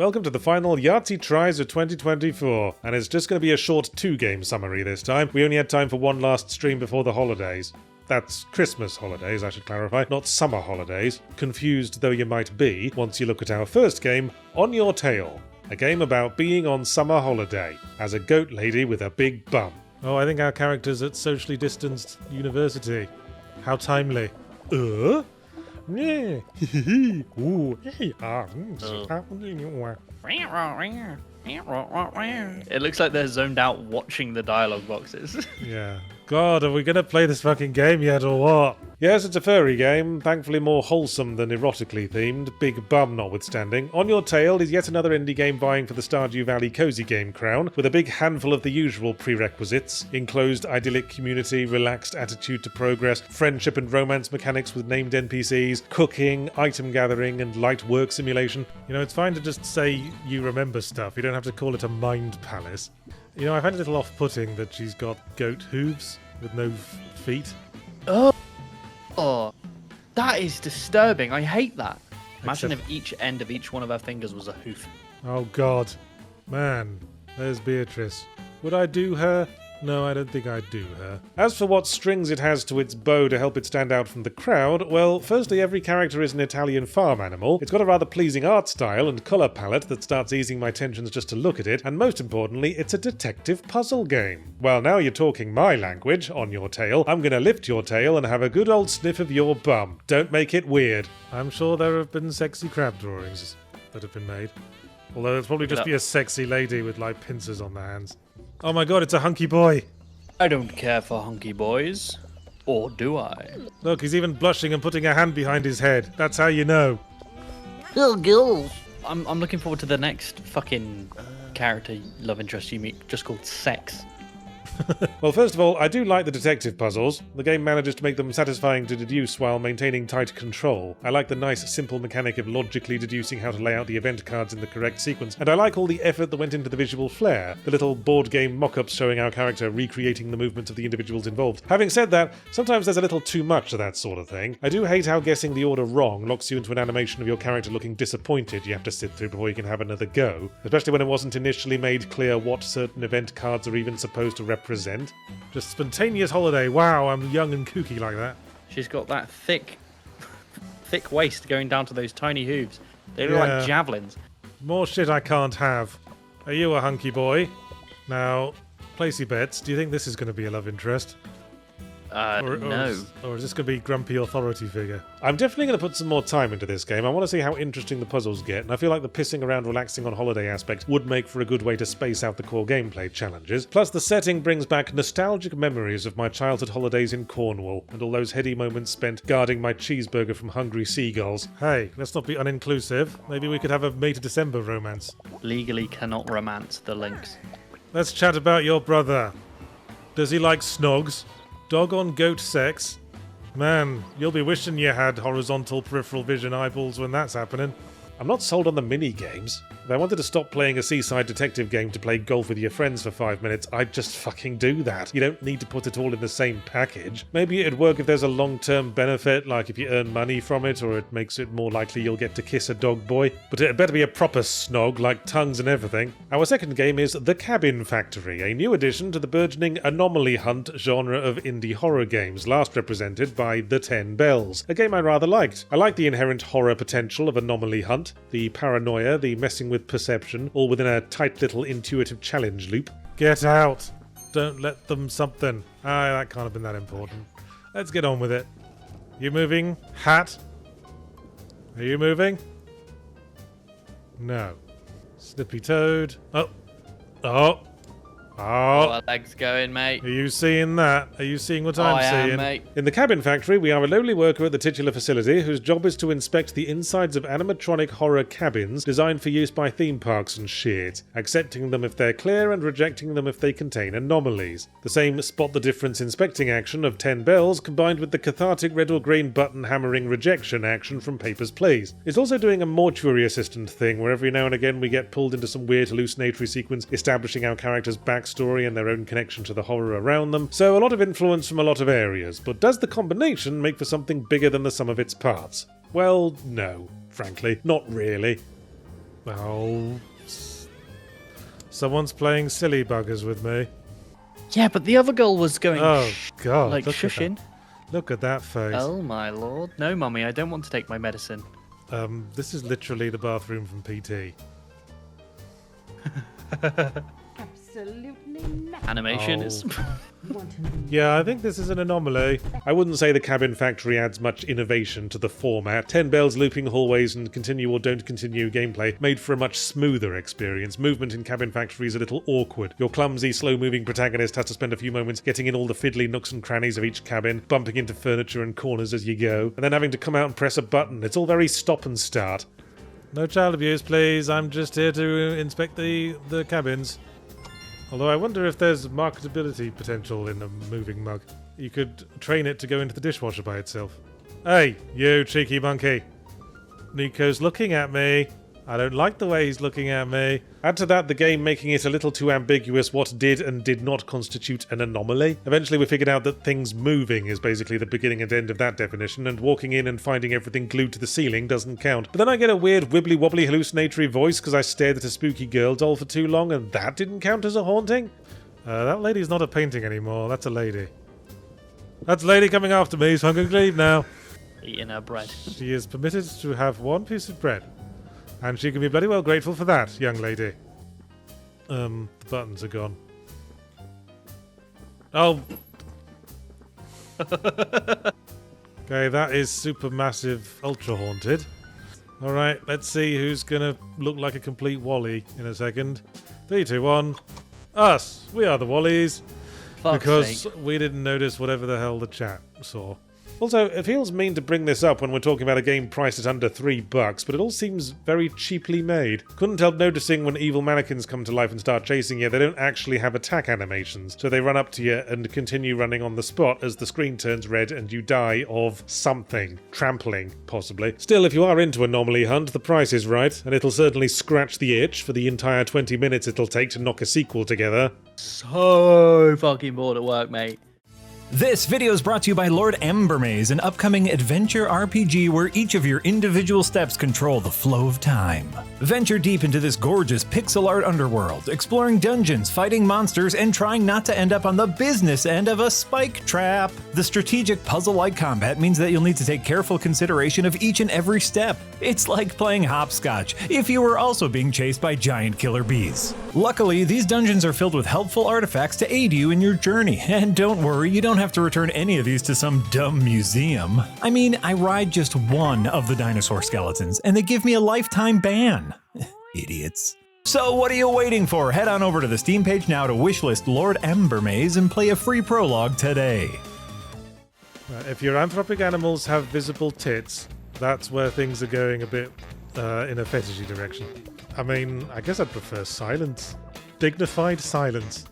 welcome to the final Yahtzee Tries of 2024, and it's just going to be a short 2-game summary this time. We only had time for one last stream before the holidays. That's Christmas holidays, I should clarify, not summer holidays. Confused though you might be, once you look at our first game, On Your Tail. A game about being on summer holiday, as a goat lady with a big bum. Oh, I think our character's at socially distanced university. How timely. Yeah. Ooh. It looks like they're zoned out watching the dialogue boxes. Yeah. God, are we going to play this fucking game yet or what? Yes, it's a furry game, thankfully more wholesome than erotically themed, big bum notwithstanding. On Your Tail is yet another indie game vying for the Stardew Valley Cozy Game crown, with a big handful of the usual prerequisites: enclosed idyllic community, relaxed attitude to progress, friendship and romance mechanics with named NPCs, cooking, item gathering, and light work simulation. You know, it's fine to just say you remember stuff, you don't have to call it a mind palace. You know, I find it a little off-putting that she's got goat hooves with no feet. Oh, that is disturbing. I hate that. Imagine Except- if each end of each one of her fingers was a hoof. Oh God. Man, there's Beatrice. Would I do her? No, I don't think I'd do her. As for what strings it has to its bow to help it stand out from the crowd, well, firstly, every character is an Italian farm animal. It's got a rather pleasing art style and colour palette that starts easing my tensions just to look at it, and most importantly, it's a detective puzzle game. Well, now you're talking my language, On Your Tail. I'm gonna lift your tail and have a good old sniff of your bum. Don't make it weird. I'm sure there have been sexy crab drawings that have been made. Although it'll probably just be a sexy lady with, like, pincers on their hands. Oh my God, it's a hunky boy. I don't care for hunky boys. Or do I? Look, he's even blushing and putting a hand behind his head. That's how you know. I'm looking forward to the next fucking character love interest you meet, just called Sex. Well, first of all, I do like the detective puzzles. The game manages to make them satisfying to deduce while maintaining tight control. I like the nice, simple mechanic of logically deducing how to lay out the event cards in the correct sequence, and I like all the effort that went into the visual flair, the little board game mock-ups showing our character recreating the movements of the individuals involved. Having said that, sometimes there's a little too much of that sort of thing. I do hate how guessing the order wrong locks you into an animation of your character looking disappointed you have to sit through before you can have another go, especially when it wasn't initially made clear what certain event cards are even supposed to represent. Just spontaneous holiday. Wow, I'm young and kooky like that. She's got that thick waist going down to those tiny hooves. They look Yeah. like javelins. More shit I can't have. Are you a hunky boy? Now, placey bets, do you think this is going to be a love interest? No. Or is this going to be grumpy authority figure? I'm definitely going to put some more time into this game. I want to see how interesting the puzzles get, and I feel like the pissing around relaxing on holiday aspect would make for a good way to space out the core gameplay challenges. Plus, the setting brings back nostalgic memories of my childhood holidays in Cornwall, and all those heady moments spent guarding my cheeseburger from hungry seagulls. Hey, let's not be uninclusive. Maybe we could have a May to December romance. Legally cannot romance the links. Let's chat about your brother. Does he like snogs? Dog on goat sex? Man, you'll be wishing you had horizontal peripheral vision eyeballs when that's happening. I'm not sold on the mini-games. If I wanted to stop playing a seaside detective game to play golf with your friends for 5 minutes, I'd just fucking do that. You don't need to put it all in the same package. Maybe it'd work if there's a long-term benefit, like if you earn money from it, or it makes it more likely you'll get to kiss a dog boy. But it better be a proper snog, like tongues and everything. Our second game is The Cabin Factory, a new addition to the burgeoning anomaly hunt genre of indie horror games, last represented by The 10 Bells, a game I rather liked. I like the inherent horror potential of Anomaly Hunt, the paranoia, the messing with perception, all within a tight little intuitive challenge loop. Get out! Don't let them something. That can't have been that important. Let's get on with it. You moving, hat? Are you moving? No. Snippy toad. Oh! Oh, our legs going, mate. Are you seeing that? Are you seeing what I'm I am, seeing? mate. In the cabin factory, we are a lowly worker at the titular facility whose job is to inspect the insides of animatronic horror cabins designed for use by theme parks and shit, accepting them if they're clear and rejecting them if they contain anomalies. The same spot the difference inspecting action of 10 Bells combined with the cathartic red or green button hammering rejection action from Papers, Please. It's also doing a mortuary assistant thing where every now and again we get pulled into some weird hallucinatory sequence establishing our characters' backstory and their own connection to the horror around them, so a lot of influence from a lot of areas, but does the combination make for something bigger than the sum of its parts? Well, no, frankly, not really. Oh. Someone's playing silly buggers with me. Yeah, but the other girl was going Oh, God. like look shushing. Look at that face. Oh my lord. No, mummy, I don't want to take my medicine. This is literally the bathroom from PT. Absolutely not. Animation is... Yeah, I think this is an anomaly. I wouldn't say the Cabin Factory adds much innovation to the format. 10 bells, looping hallways, and continue or don't continue gameplay made for a much smoother experience. Movement in Cabin Factory is a little awkward. Your clumsy, slow-moving protagonist has to spend a few moments getting in all the fiddly nooks and crannies of each cabin, bumping into furniture and corners as you go, and then having to come out and press a button. It's all very stop and start. No child abuse, please. I'm just here to inspect the cabins. Although I wonder if there's marketability potential in a moving mug. You could train it to go into the dishwasher by itself. Hey, you cheeky monkey. Nico's looking at me. I don't like the way he's looking at me. Add to that the game making it a little too ambiguous what did and did not constitute an anomaly. Eventually we figured out that things moving is basically the beginning and end of that definition, and walking in and finding everything glued to the ceiling doesn't count. But then I get a weird wibbly-wobbly hallucinatory voice because I stared at a spooky girl doll for too long, and that didn't count as a haunting? That lady's not a painting anymore, that's a lady. That's a lady coming after me, so I'm going to leave now. Eating her bread. She is permitted to have one piece of bread. And she can be bloody well grateful for that, young lady. The buttons are gone. Oh! Okay, that is super massive ultra haunted. Alright, let's see who's gonna look like a complete Wally in a second. 3, 2, 1. Us! We are the Wallies. Fuck's Because sake. we didn't notice whatever the hell the chat saw. Also, it feels mean to bring this up when we're talking about a game priced at under $3, but it all seems very cheaply made. Couldn't help noticing when evil mannequins come to life and start chasing you, they don't actually have attack animations, so they run up to you and continue running on the spot as the screen turns red and you die of something. Trampling, possibly. Still, if you are into Anomaly Hunt, the price is right, and it'll certainly scratch the itch for the entire 20 minutes it'll take to knock a sequel together. So fucking bored at work, mate. This video is brought to you by Lord Embermaze, an upcoming adventure RPG where each of your individual steps control the flow of time. Venture deep into this gorgeous pixel art underworld, exploring dungeons, fighting monsters, and trying not to end up on the business end of a spike trap. The strategic puzzle-like combat means that you'll need to take careful consideration of each and every step. It's like playing hopscotch, if you were also being chased by giant killer bees. Luckily, these dungeons are filled with helpful artifacts to aid you in your journey, and don't worry, you don't have to return any of these to some dumb museum. I mean, I ride just one of the dinosaur skeletons, and they give me a lifetime ban. Idiots. So what are you waiting for? Head on over to the Steam page now to wishlist Lord Embermaze and play a free prologue today. If your anthropic animals have visible tits, that's where things are going a bit in a fetishy direction. I mean, I guess I'd prefer silence. Dignified silence.